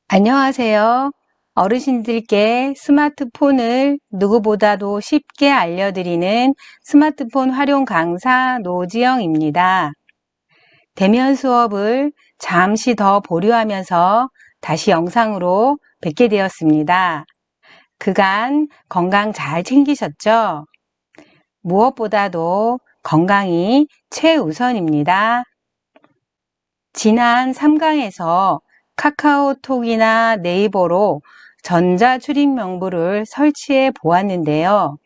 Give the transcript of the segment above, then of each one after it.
안녕하세요. 어르신들께 스마트폰을 누구보다도 쉽게 알려드리는 스마트폰 활용 강사 노지영입니다. 대면 수업을 잠시 더 보류하면서 다시 영상으로 뵙게 되었습니다. 그간 건강 잘 챙기셨죠? 무엇보다도 건강이 최우선입니다. 지난 3강에서 카카오톡이나 네이버로 전자출입 명부를 설치해 보았는데요.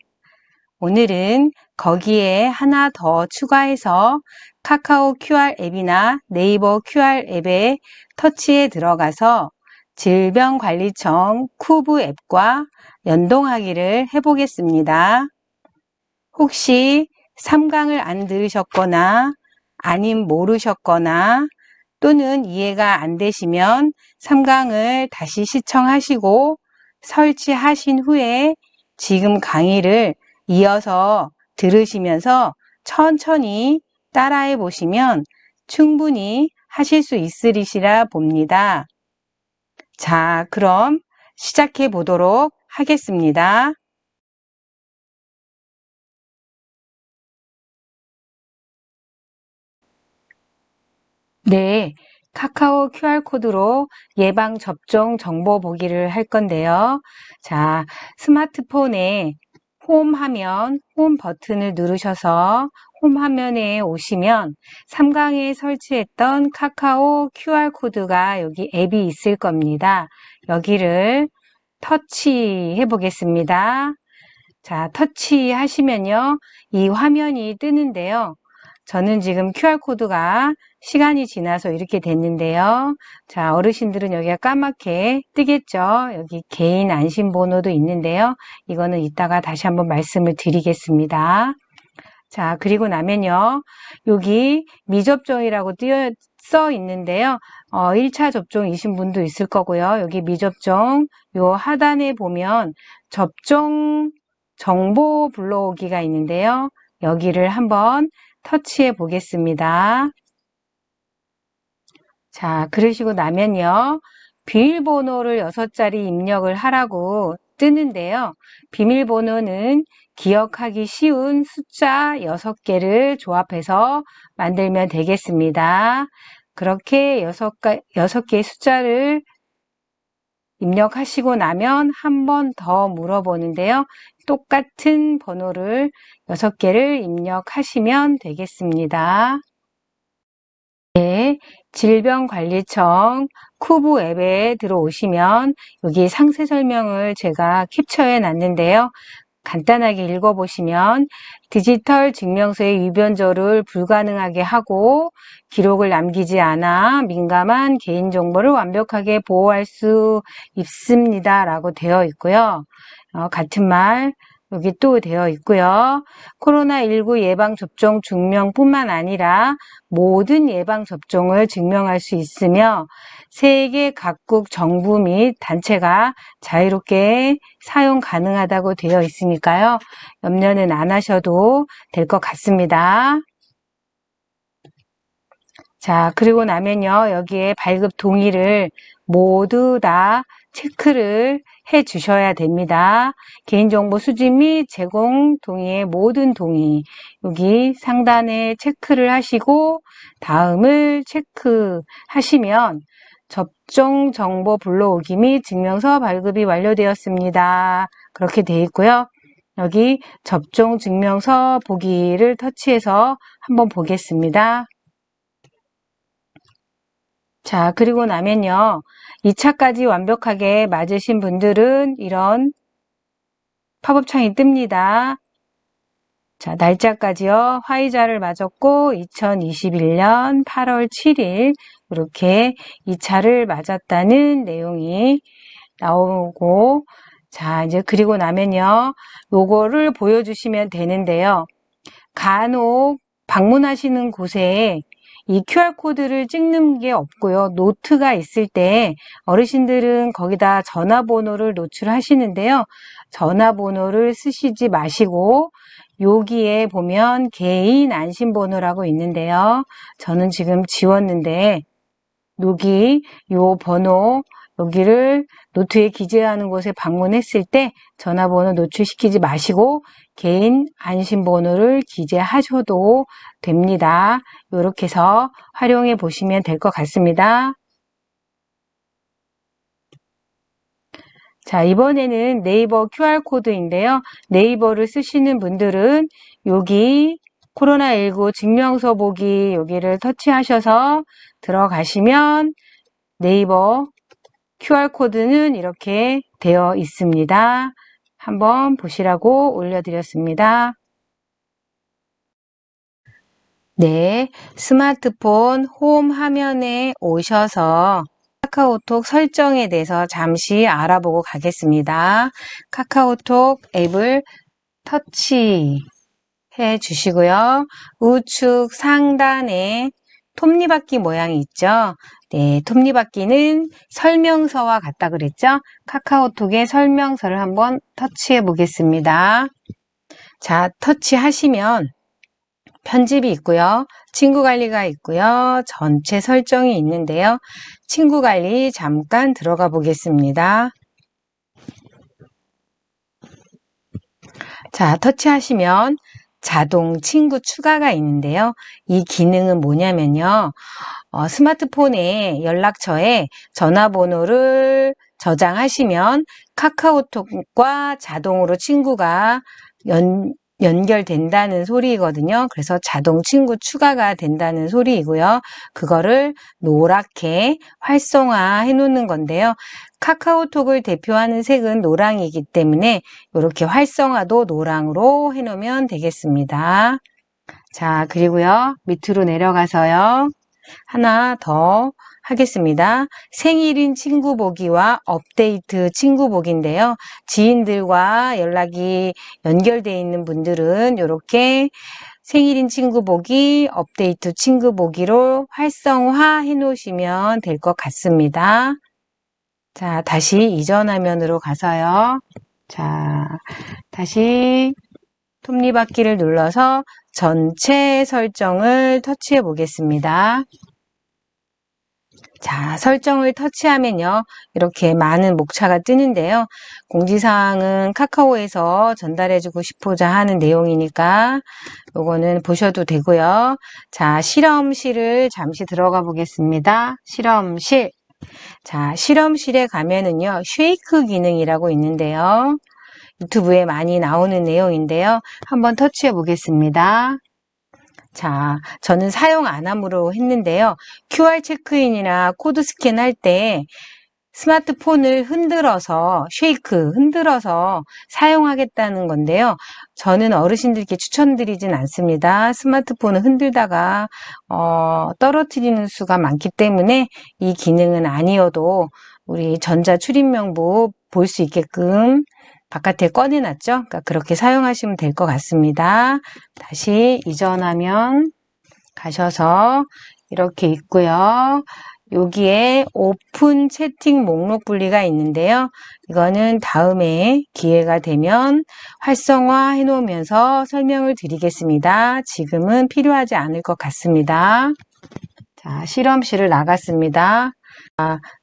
오늘은 거기에 하나 더 추가해서 카카오 QR 앱이나 네이버 QR 앱에 터치해 들어가서 질병관리청 쿠브 앱과 연동하기를 해보겠습니다. 혹시 3강을 안 들으셨거나 아님 모르셨거나 또는 이해가 안 되시면 3강을 다시 시청하시고 설치하신 후에 지금 강의를 이어서 들으시면서 천천히 따라해 보시면 충분히 하실 수 있으리시라 봅니다. 자, 그럼 시작해 보도록 하겠습니다. 네, 카카오 QR코드로 예방접종 정보 보기를 할 건데요. 자, 스마트폰에 홈 화면, 홈 버튼을 누르셔서 홈 화면에 오시면 3강에 설치했던 카카오 QR코드가 여기 앱이 있을 겁니다. 여기를 터치해 보겠습니다. 자, 터치하시면요. 이 화면이 뜨는데요. 저는 지금 QR코드가 시간이 지나서 이렇게 됐는데요. 자, 어르신들은 여기가 까맣게 뜨겠죠. 여기 개인 안심번호도 있는데요. 이거는 이따가 다시 한번 말씀을 드리겠습니다. 자, 그리고 나면요. 여기 미접종이라고 써 있는데요. 1차 접종이신 분도 있을 거고요. 여기 미접종, 요 하단에 보면 접종 정보 불러오기가 있는데요. 여기를 한번 터치해 보겠습니다. 자, 그러시고 나면요. 비밀번호를 6자리 입력을 하라고 뜨는데요. 비밀번호는 기억하기 쉬운 숫자 6개를 조합해서 만들면 되겠습니다. 그렇게 6개의 숫자를 입력하시고 나면 한 번 더 물어보는데요. 똑같은 번호를 6개를 입력하시면 되겠습니다. 네, 질병관리청 쿠브 앱에 들어오시면 여기 상세 설명을 제가 캡처해 놨는데요. 간단하게 읽어보시면 디지털 증명서의 위변조를 불가능하게 하고 기록을 남기지 않아 민감한 개인정보를 완벽하게 보호할 수 있습니다. 라고 되어 있고요. 같은 말 여기 또 되어 있고요. 코로나19 예방접종 증명뿐만 아니라 모든 예방접종을 증명할 수 있으며 세계 각국 정부 및 단체가 자유롭게 사용 가능하다고 되어 있으니까요. 염려는 안 하셔도 될 것 같습니다. 자, 그리고 나면요. 여기에 발급 동의를 모두 다 체크를 해 주셔야 됩니다. 개인정보 수집 및 제공 동의의 모든 동의. 여기 상단에 체크를 하시고 다음을 체크하시면 접종 정보 불러오기 및 증명서 발급이 완료되었습니다. 그렇게 되어 있고요. 여기 접종 증명서 보기를 터치해서 한번 보겠습니다. 자, 그리고 나면요. 2차까지 완벽하게 맞으신 분들은 이런 팝업 창이 뜹니다. 자, 날짜까지요. 화이자를 맞았고 2021년 8월 7일 이렇게 2차를 맞았다는 내용이 나오고 자, 이제 그리고 나면요. 요거를 보여주시면 되는데요. 간혹 방문하시는 곳에 이 QR코드를 찍는 게 없고요. 노트가 있을 때 어르신들은 거기다 전화번호를 노출하시는데요. 전화번호를 쓰시지 마시고 여기에 보면 개인 안심번호라고 있는데요. 저는 지금 지웠는데 여기 요 번호 여기를 노트에 기재하는 곳에 방문했을 때 전화번호 노출시키지 마시고 개인 안심번호를 기재하셔도 됩니다. 이렇게 해서 활용해 보시면 될 것 같습니다. 자, 이번에는 네이버 QR코드인데요. 네이버를 쓰시는 분들은 여기 코로나19 증명서 보기 여기를 터치하셔서 들어가시면 네이버 QR코드는 이렇게 되어 있습니다. 한번 보시라고 올려드렸습니다. 네, 스마트폰 홈 화면에 오셔서 카카오톡 설정에 대해서 잠시 알아보고 가겠습니다. 카카오톡 앱을 터치해 주시고요. 우측 상단에 톱니바퀴 모양이 있죠. 네, 톱니바퀴는 설명서와 같다 그랬죠. 카카오톡의 설명서를 한번 터치해 보겠습니다. 자, 터치하시면 편집이 있고요. 친구 관리가 있고요. 전체 설정이 있는데요. 친구 관리 잠깐 들어가 보겠습니다. 자, 터치하시면 자동 친구 추가가 있는데요. 이 기능은 뭐냐면요. 스마트폰에 연락처에 전화번호를 저장하시면 카카오톡과 자동으로 친구가 연결된다는 소리거든요. 그래서 자동 친구 추가가 된다는 소리이고요. 그거를 노랗게 활성화해 놓는 건데요. 카카오톡을 대표하는 색은 노랑이기 때문에 이렇게 활성화도 노랑으로 해 놓으면 되겠습니다. 자, 그리고요. 밑으로 내려가서요. 하나 더 하겠습니다. 생일인 친구 보기와 업데이트 친구 보기인데요. 지인들과 연락이 연결되어 있는 분들은 이렇게 생일인 친구 보기, 업데이트 친구 보기로 활성화해 놓으시면 될 것 같습니다. 자, 다시 이전 화면으로 가서요. 자, 다시 톱니바퀴를 눌러서 전체 설정을 터치해 보겠습니다. 자, 설정을 터치하면요. 이렇게 많은 목차가 뜨는데요. 공지사항은 카카오에서 전달해주고 싶고자 하는 내용이니까 요거는 보셔도 되고요. 자, 실험실을 잠시 들어가 보겠습니다. 실험실. 자, 실험실에 가면은요. 쉐이크 기능이라고 있는데요. 유튜브에 많이 나오는 내용인데요. 한번 터치해 보겠습니다. 자, 저는 사용 안 함으로 했는데요. QR 체크인이나 코드 스캔할 때 스마트폰을 흔들어서 흔들어서 사용하겠다는 건데요. 저는 어르신들께 추천드리진 않습니다. 스마트폰을 흔들다가 떨어뜨리는 수가 많기 때문에 이 기능은 아니어도 우리 전자 출입명부 볼 수 있게끔 바깥에 꺼내놨죠. 그러니까 그렇게 사용하시면 될 것 같습니다. 다시 이전 화면 가셔서 이렇게 있고요. 여기에 오픈 채팅 목록 분리가 있는데요. 이거는 다음에 기회가 되면 활성화해 놓으면서 설명을 드리겠습니다. 지금은 필요하지 않을 것 같습니다. 자, 실험실을 나갔습니다.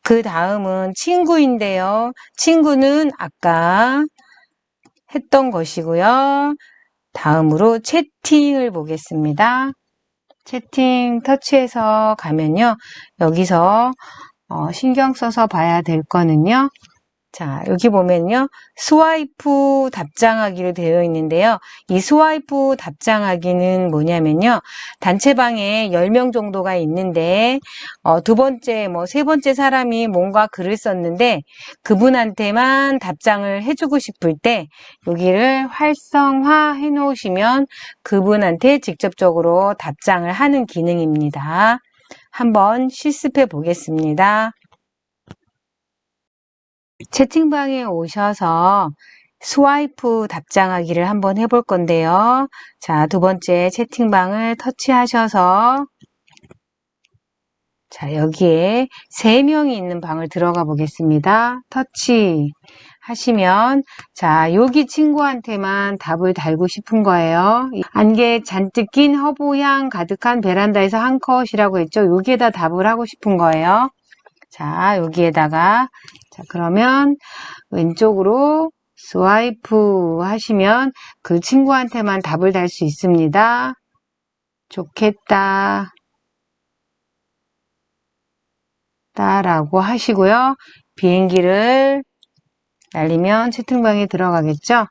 그 다음은 친구인데요. 친구는 아까 했던 것이고요. 다음으로 채팅을 보겠습니다. 채팅 터치해서 가면요. 여기서 신경 써서 봐야 될 거는요. 자, 여기 보면요. 스와이프 답장하기로 되어 있는데요. 이 스와이프 답장하기는 뭐냐면요. 단체방에 10명 정도가 있는데 두 번째, 세 번째 사람이 뭔가 글을 썼는데 그분한테만 답장을 해주고 싶을 때 여기를 활성화해 놓으시면 그분한테 직접적으로 답장을 하는 기능입니다. 한번 실습해 보겠습니다. 채팅방에 오셔서 스와이프 답장하기를 한번 해볼 건데요. 자, 두 번째 채팅방을 터치하셔서 자, 여기에 3명이 있는 방을 들어가 보겠습니다. 터치 하시면 자, 여기 친구한테만 답을 달고 싶은 거예요. 안개 잔뜩 낀 허브향 가득한 베란다에서 한 컷이라고 했죠. 여기에다 답을 하고 싶은 거예요. 자, 여기에다가, 자, 그러면 왼쪽으로 스와이프 하시면 그 친구한테만 답을 달 수 있습니다. 좋겠다. 라고 하시고요. 비행기를 날리면 채팅방에 들어가겠죠?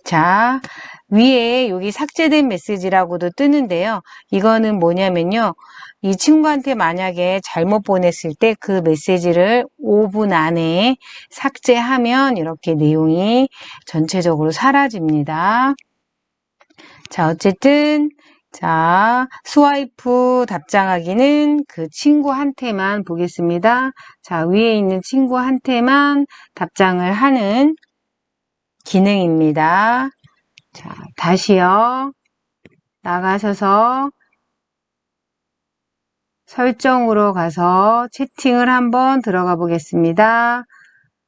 자, 위에 여기 삭제된 메시지라고도 뜨는데요. 이거는 뭐냐면요. 이 친구한테 만약에 잘못 보냈을 때 그 메시지를 5분 안에 삭제하면 이렇게 내용이 전체적으로 사라집니다. 자, 어쨌든 자, 스와이프 답장하기는 그 친구한테만 보겠습니다. 자, 위에 있는 친구한테만 답장을 하는 기능입니다. 자, 다시요. 나가셔서 설정으로 가서 채팅을 한번 들어가 보겠습니다.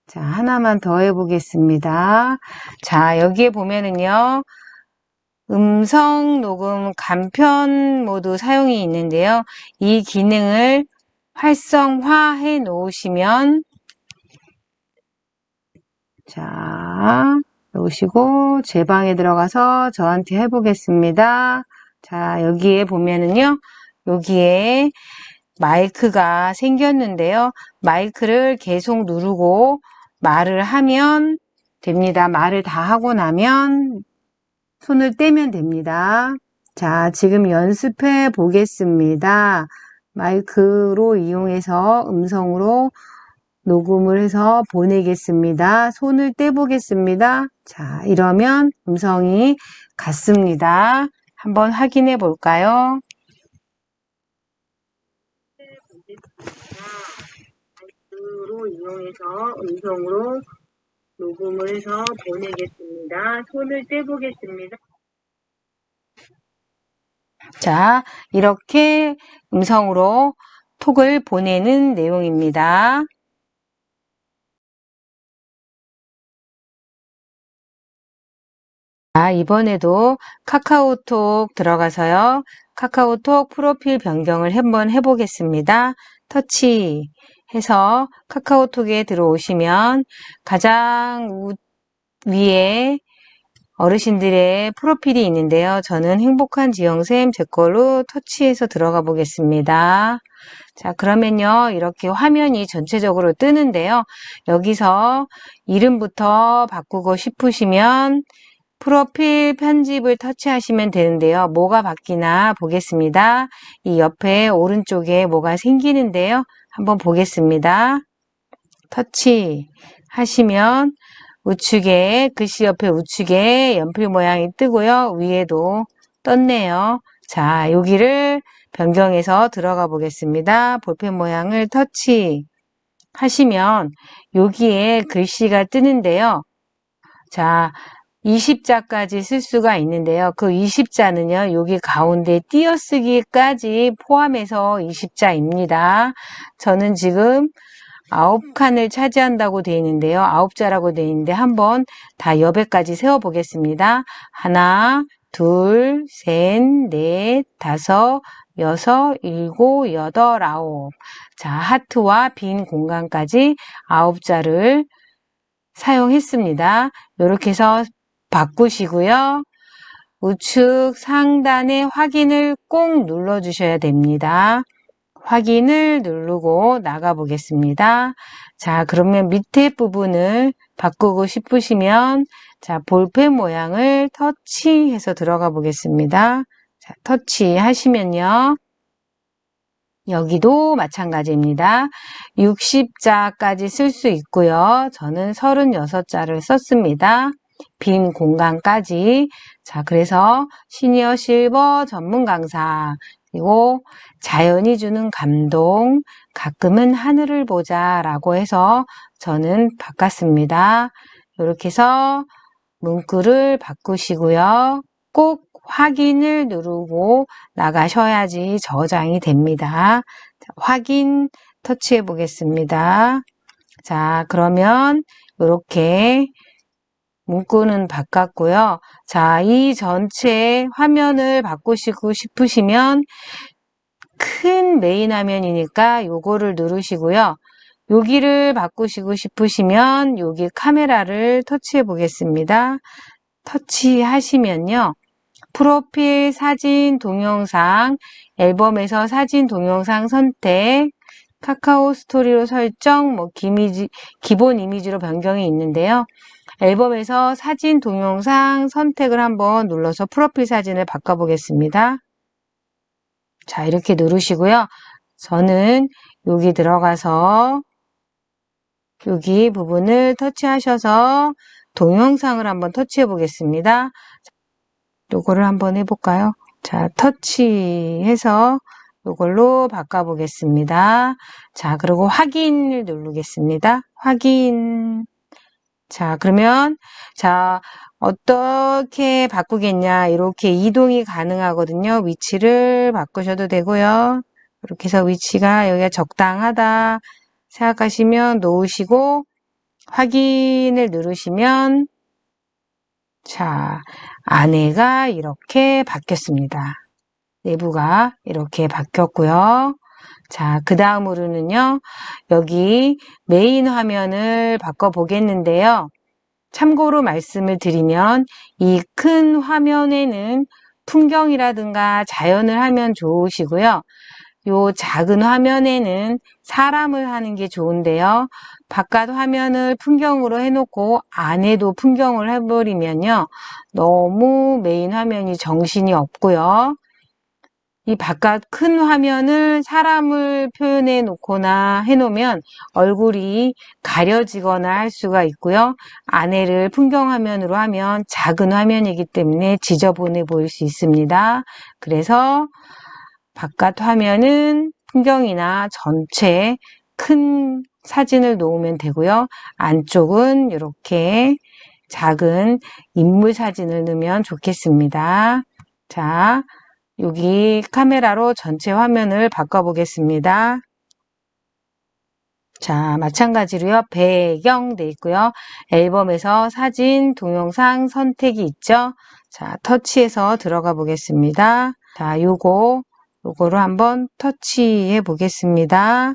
자, 하나만 더 해보겠습니다. 자, 여기에 보면은요. 음성 녹음 간편 모드 사용이 있는데요. 이 기능을 활성화해 놓으시면 자, 놓으시고 제 방에 들어가서 저한테 해보겠습니다. 자, 여기에 보면은요. 여기에 마이크가 생겼는데요. 마이크를 계속 누르고 말을 하면 됩니다. 말을 다 하고 나면 손을 떼면 됩니다. 자, 지금 연습해 보겠습니다. 마이크로 이용해서 음성으로 녹음을 해서 보내겠습니다. 손을 떼보겠습니다. 자, 이러면 음성이 같습니다. 한번 확인해 볼까요? 마이크로 이용해서 음성으로 녹음을 해서 보내겠습니다. 손을 떼보겠습니다. 자, 이렇게 음성으로 톡을 보내는 내용입니다. 자, 이번에도 카카오톡 들어가서요. 카카오톡 프로필 변경을 한번 해보겠습니다. 터치 해서 카카오톡에 들어오시면 가장 위에 어르신들의 프로필이 있는데요. 저는 행복한 지영쌤 제 걸로 터치해서 들어가 보겠습니다. 자, 그러면요. 이렇게 화면이 전체적으로 뜨는데요. 여기서 이름부터 바꾸고 싶으시면 프로필 편집을 터치하시면 되는데요. 뭐가 바뀌나 보겠습니다. 이 옆에 오른쪽에 뭐가 생기는데요. 한번 보겠습니다. 터치 하시면 우측에 글씨 옆에 우측에 연필 모양이 뜨고요. 위에도 떴네요. 자, 여기를 변경해서 들어가 보겠습니다. 볼펜 모양을 터치 하시면 여기에 글씨가 뜨는데요. 자, 20자까지 쓸 수가 있는데요. 그 20자는요. 여기 가운데 띄어쓰기까지 포함해서 20자입니다. 저는 지금 9칸을 차지한다고 되어 있는데요. 9자라고 되어 있는데 한번 다 여백까지 세워 보겠습니다. 하나, 둘, 셋, 넷, 다섯, 여섯, 일곱, 여덟, 아홉. 자, 하트와 빈 공간까지 9자를 사용했습니다. 이렇게 해서 바꾸시고요. 우측 상단에 확인을 꼭 눌러주셔야 됩니다. 확인을 누르고 나가 보겠습니다. 자, 그러면 밑에 부분을 바꾸고 싶으시면 자, 볼펜 모양을 터치해서 들어가 보겠습니다. 자, 터치하시면요. 여기도 마찬가지입니다. 60자까지 쓸 수 있고요. 저는 36자를 썼습니다. 빈 공간까지. 자, 그래서 시니어 실버 전문 강사, 그리고 자연이 주는 감동, 가끔은 하늘을 보자 라고 해서 저는 바꿨습니다. 이렇게 해서 문구를 바꾸시고요. 꼭 확인을 누르고 나가셔야지 저장이 됩니다. 자, 확인 터치해 보겠습니다. 자, 그러면 이렇게 문구는 바꿨고요. 자, 이 전체 화면을 바꾸시고 싶으시면 큰 메인 화면이니까 요거를 누르시고요. 여기를 바꾸시고 싶으시면 여기 카메라를 터치해 보겠습니다. 터치하시면요. 프로필 사진 동영상, 앨범에서 사진 동영상 선택, 카카오 스토리로 설정, 기본 이미지로 변경이 있는데요. 앨범에서 사진 동영상 선택을 한번 눌러서 프로필 사진을 바꿔보겠습니다. 자, 이렇게 누르시고요. 저는 여기 들어가서 여기 부분을 터치하셔서 동영상을 한번 터치해 보겠습니다. 요거를 한번 해볼까요? 자, 터치해서 요걸로 바꿔보겠습니다. 자, 그리고 확인을 누르겠습니다. 확인. 자, 그러면, 자, 어떻게 바꾸겠냐. 이렇게 이동이 가능하거든요. 위치를 바꾸셔도 되고요. 이렇게 해서 위치가 여기가 적당하다 생각하시면 놓으시고, 확인을 누르시면, 자, 안에가 이렇게 바뀌었습니다. 내부가 이렇게 바뀌었고요. 자, 그 다음으로는요, 여기 메인 화면을 바꿔보겠는데요. 참고로 말씀을 드리면 이 큰 화면에는 풍경이라든가 자연을 하면 좋으시고요. 요 작은 화면에는 사람을 하는 게 좋은데요. 바깥 화면을 풍경으로 해놓고 안에도 풍경을 해버리면요. 너무 메인 화면이 정신이 없고요. 이 바깥 큰 화면을 사람을 표현해 놓거나 해놓으면 얼굴이 가려지거나 할 수가 있고요. 안에를 풍경 화면으로 하면 작은 화면이기 때문에 지저분해 보일 수 있습니다. 그래서 바깥 화면은 풍경이나 전체 큰 사진을 놓으면 되고요. 안쪽은 이렇게 작은 인물 사진을 넣으면 좋겠습니다. 자, 여기 카메라로 전체 화면을 바꿔보겠습니다. 자, 마찬가지로요. 배경 돼 있고요. 앨범에서 사진, 동영상 선택이 있죠. 자, 터치해서 들어가 보겠습니다. 자, 요거를 한번 터치해 보겠습니다.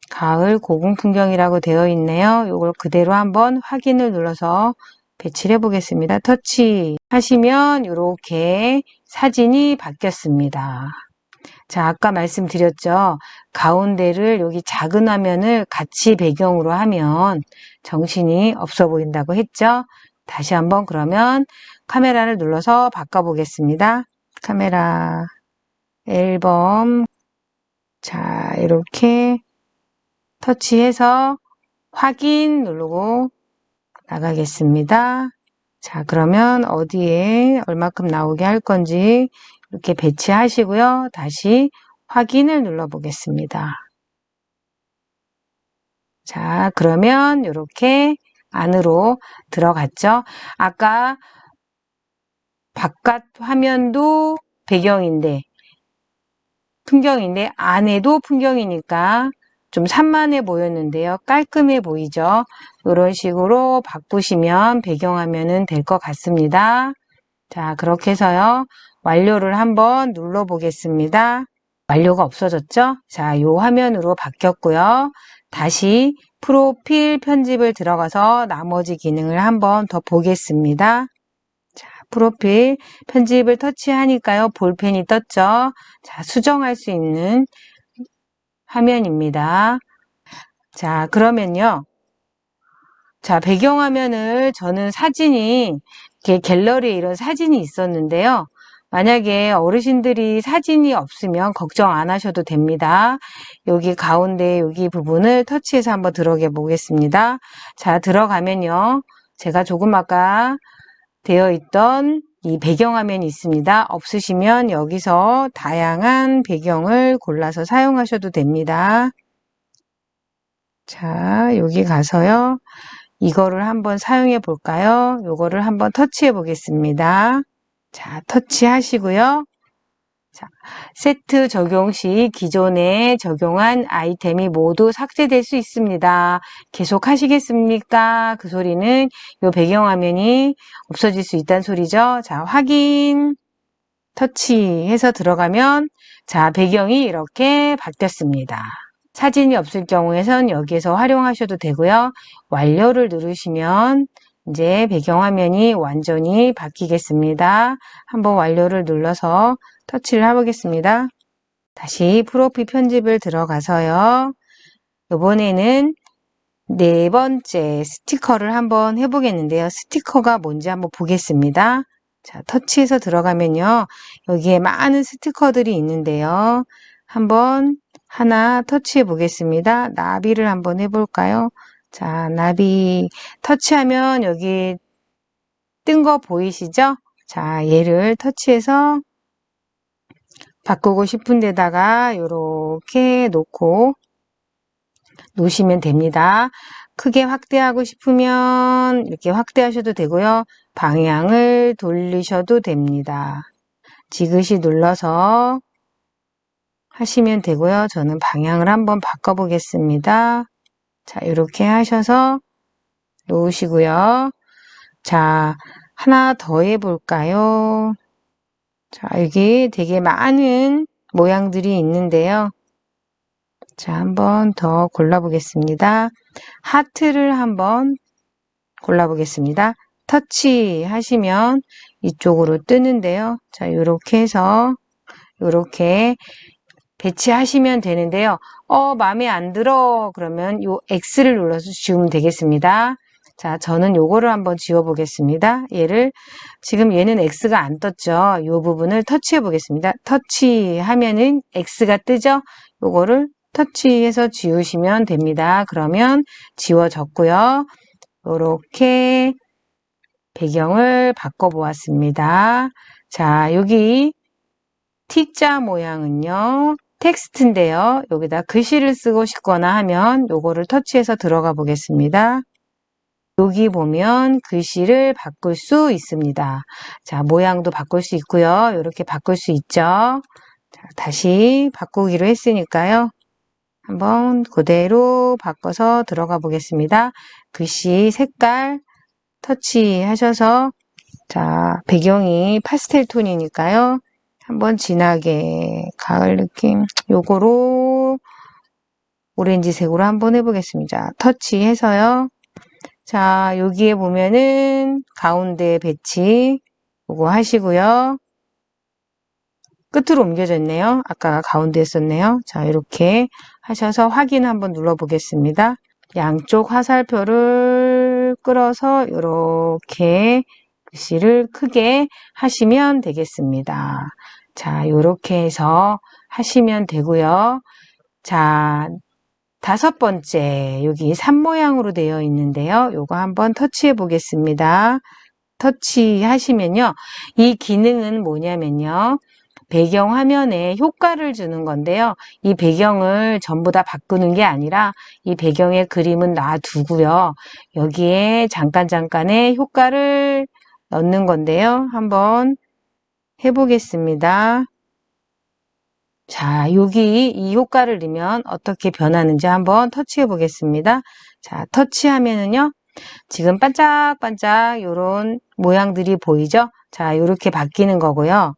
가을 고궁 풍경이라고 되어 있네요. 요걸 그대로 한번 확인을 눌러서 배치를 해 보겠습니다. 터치 하시면 이렇게 사진이 바뀌었습니다. 자, 아까 말씀드렸죠. 가운데를 여기 작은 화면을 같이 배경으로 하면 정신이 없어 보인다고 했죠. 다시 한번 그러면 카메라를 눌러서 바꿔보겠습니다. 카메라, 앨범. 자, 이렇게 터치해서 확인 누르고 나가겠습니다. 자, 그러면 어디에 얼마큼 나오게 할 건지 이렇게 배치하시고요. 다시 확인을 눌러 보겠습니다. 자, 그러면 이렇게 안으로 들어갔죠. 아까 바깥 화면도 배경인데 풍경인데 안에도 풍경이니까 좀 산만해 보였는데요. 깔끔해 보이죠? 이런 식으로 바꾸시면 배경화면은 될 것 같습니다. 자, 그렇게 해서요. 완료를 한번 눌러 보겠습니다. 완료가 없어졌죠? 자, 요 화면으로 바뀌었고요. 다시 프로필 편집을 들어가서 나머지 기능을 한번 더 보겠습니다. 자, 프로필 편집을 터치하니까요. 볼펜이 떴죠? 자, 수정할 수 있는 화면입니다. 자, 그러면요. 자, 배경화면을 저는 사진이 이렇게 갤러리에 이런 사진이 있었는데요. 만약에 어르신들이 사진이 없으면 걱정 안 하셔도 됩니다. 여기 가운데 여기 부분을 터치해서 한번 들어가 보겠습니다. 자, 들어가면요. 제가 조금 아까 되어 있던 이 배경화면이 있습니다. 없으시면 여기서 다양한 배경을 골라서 사용하셔도 됩니다. 자, 여기 가서요. 이거를 한번 사용해 볼까요? 요거를 한번 터치해 보겠습니다. 자, 터치하시고요. 자, 세트 적용 시 기존에 적용한 아이템이 모두 삭제될 수 있습니다. 계속 하시겠습니까? 그 소리는 요 배경화면이 없어질 수 있다는 소리죠. 자, 확인. 터치해서 들어가면 자, 배경이 이렇게 바뀌었습니다. 사진이 없을 경우에선 여기에서 활용하셔도 되고요. 완료를 누르시면 이제 배경화면이 완전히 바뀌겠습니다. 한번 완료를 눌러서 터치를 해보겠습니다. 다시 프로필 편집을 들어가서요. 이번에는 네 번째 스티커를 한번 해보겠는데요. 스티커가 뭔지 한번 보겠습니다. 자, 터치해서 들어가면요. 여기에 많은 스티커들이 있는데요. 한번 하나 터치해 보겠습니다. 나비를 한번 해볼까요? 자, 나비 터치하면 여기 뜬 거 보이시죠? 자, 얘를 터치해서 바꾸고 싶은 데다가 이렇게 놓으시면 됩니다. 크게 확대하고 싶으면 이렇게 확대하셔도 되고요. 방향을 돌리셔도 됩니다. 지그시 눌러서 하시면 되고요. 저는 방향을 한번 바꿔보겠습니다. 자, 이렇게 하셔서 놓으시고요. 자, 하나 더 해볼까요? 자, 여기 되게 많은 모양들이 있는데요. 자, 한번 더 골라보겠습니다. 하트를 한번 골라보겠습니다. 터치 하시면 이쪽으로 뜨는데요. 자, 이렇게 해서 이렇게 배치하시면 되는데요. 마음에 안 들어. 그러면 요 X를 눌러서 지우면 되겠습니다. 자, 저는 요거를 한번 지워 보겠습니다. 지금 얘는 X가 안 떴죠. 요 부분을 터치해 보겠습니다. 터치하면은 X가 뜨죠. 요거를 터치해서 지우시면 됩니다. 그러면 지워졌고요. 요렇게 배경을 바꿔 보았습니다. 자, 여기 T자 모양은요. 텍스트인데요. 여기다 글씨를 쓰고 싶거나 하면 요거를 터치해서 들어가 보겠습니다. 여기 보면 글씨를 바꿀 수 있습니다. 자, 모양도 바꿀 수 있고요. 이렇게 바꿀 수 있죠. 자, 다시 바꾸기로 했으니까요. 한번 그대로 바꿔서 들어가 보겠습니다. 글씨 색깔 터치하셔서 자, 배경이 파스텔 톤이니까요. 한번 진하게 가을 느낌 요거로 오렌지색으로 한번 해보겠습니다. 터치해서요. 자, 여기에 보면은 가운데 배치 요거 하시고요. 끝으로 옮겨졌네요. 아까 가운데 했었네요. 자, 이렇게 하셔서 확인 한번 눌러 보겠습니다. 양쪽 화살표를 끌어서 이렇게 글씨를 크게 하시면 되겠습니다. 자, 이렇게 해서 하시면 되고요. 자, 다섯 번째 여기 산 모양으로 되어 있는데요. 요거 한번 터치해 보겠습니다. 터치하시면요. 이 기능은 뭐냐면요. 배경 화면에 효과를 주는 건데요. 이 배경을 전부 다 바꾸는 게 아니라 이 배경의 그림은 놔두고요. 여기에 잠깐의 효과를 넣는 건데요. 한번 해보겠습니다. 자, 여기 이 효과를 넣으면 어떻게 변하는지 한번 터치해 보겠습니다. 자, 터치하면은요. 지금 반짝반짝 요런 모양들이 보이죠? 자, 이렇게 바뀌는 거고요.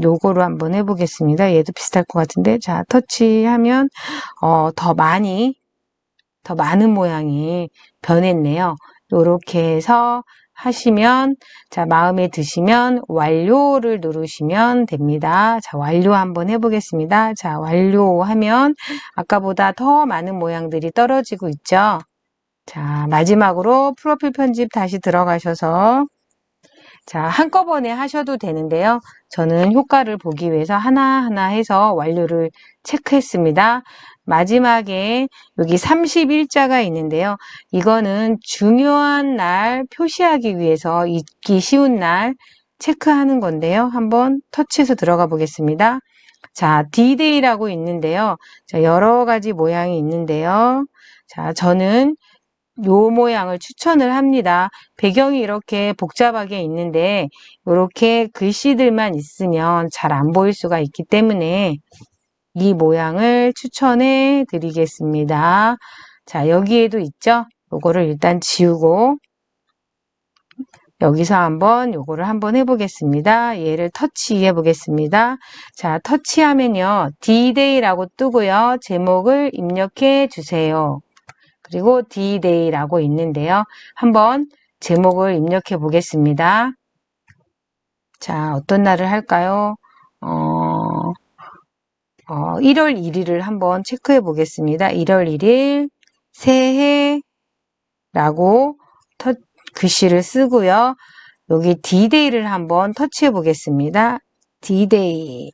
요거로 한번 해보겠습니다. 얘도 비슷할 것 같은데. 자, 터치하면, 더 많은 모양이 변했네요. 요렇게 해서 하시면, 자, 마음에 드시면 완료를 누르시면 됩니다. 자, 완료 한번 해보겠습니다. 자, 완료하면 아까보다 더 많은 모양들이 떨어지고 있죠. 자, 마지막으로 프로필 편집 다시 들어가셔서 자, 한꺼번에 하셔도 되는데요. 저는 효과를 보기 위해서 하나하나 해서 완료를 체크했습니다. 마지막에 여기 30일자가 있는데요. 이거는 중요한 날 표시하기 위해서 잊기 쉬운 날 체크하는 건데요. 한번 터치해서 들어가 보겠습니다. 자, D-Day라고 있는데요. 자, 여러 가지 모양이 있는데요. 자, 저는 요 모양을 추천을 합니다. 배경이 이렇게 복잡하게 있는데 이렇게 글씨들만 있으면 잘 안 보일 수가 있기 때문에 이 모양을 추천해 드리겠습니다. 자, 여기에도 있죠? 요거를 일단 지우고 여기서 한번 요거를 한번 해보겠습니다. 얘를 터치해 보겠습니다. 자, 터치하면요. D-Day라고 뜨고요. 제목을 입력해 주세요. 그리고 D-Day라고 있는데요. 한번 제목을 입력해 보겠습니다. 자, 어떤 날을 할까요? 1월 1일을 한번 체크해 보겠습니다. 1월 1일 새해라고 글씨를 쓰고요. 여기 D-Day를 한번 터치해 보겠습니다. D-Day.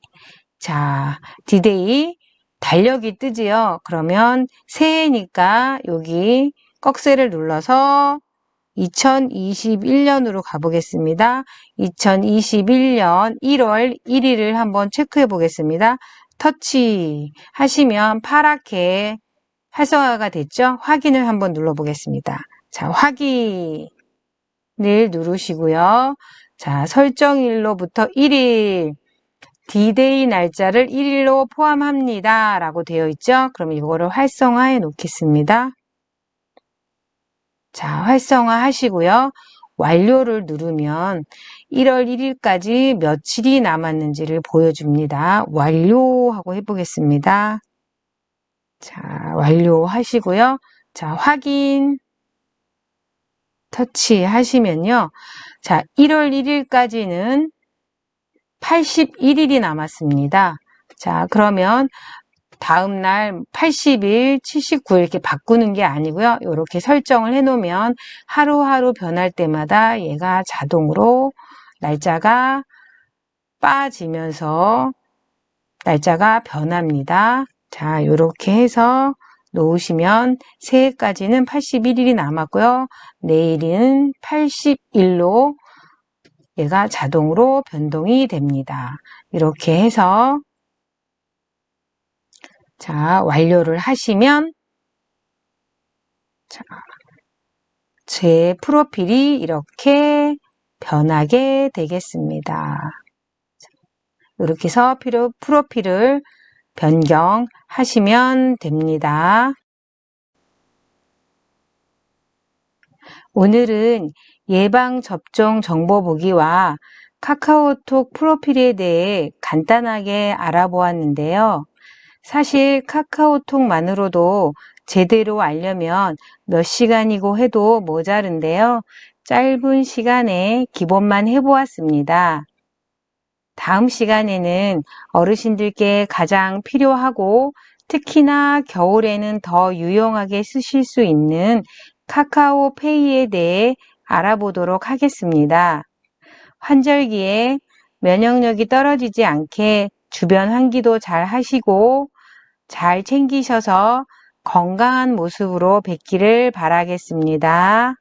자, D-Day 달력이 뜨지요. 그러면 새해니까 여기 꺽쇠를 눌러서 2021년으로 가보겠습니다. 2021년 1월 1일을 한번 체크해 보겠습니다. 터치 하시면 파랗게 활성화가 됐죠? 확인을 한번 눌러 보겠습니다. 자, 확인을 누르시고요. 자, 설정일로부터 1일, D-Day 날짜를 1일로 포함합니다. 라고 되어 있죠? 그럼 이거를 활성화해 놓겠습니다. 자, 활성화 하시고요. 완료를 누르면 1월 1일까지 며칠이 남았는지를 보여줍니다. 완료하고 해보겠습니다. 자, 완료하시고요. 자, 확인 터치 하시면요. 자, 1월 1일까지는 81일이 남았습니다. 자, 그러면 다음 날 80일, 79일 이렇게 바꾸는 게 아니고요. 이렇게 설정을 해 놓으면 하루하루 변할 때마다 얘가 자동으로 날짜가 빠지면서 날짜가 변합니다. 자, 이렇게 해서 놓으시면 새해까지는 81일이 남았고요. 내일은 80일로 얘가 자동으로 변동이 됩니다. 이렇게 해서 자, 완료를 하시면 자, 제 프로필이 이렇게 변하게 되겠습니다. 이렇게 해서 프로필을 변경하시면 됩니다. 오늘은 예방접종 정보 보기와 카카오톡 프로필에 대해 간단하게 알아보았는데요. 사실 카카오톡만으로도 제대로 알려면 몇 시간이고 해도 모자른데요. 짧은 시간에 기본만 해보았습니다. 다음 시간에는 어르신들께 가장 필요하고 특히나 겨울에는 더 유용하게 쓰실 수 있는 카카오페이에 대해 알아보도록 하겠습니다. 환절기에 면역력이 떨어지지 않게 주변 환기도 잘 하시고 잘 챙기셔서 건강한 모습으로 뵙기를 바라겠습니다.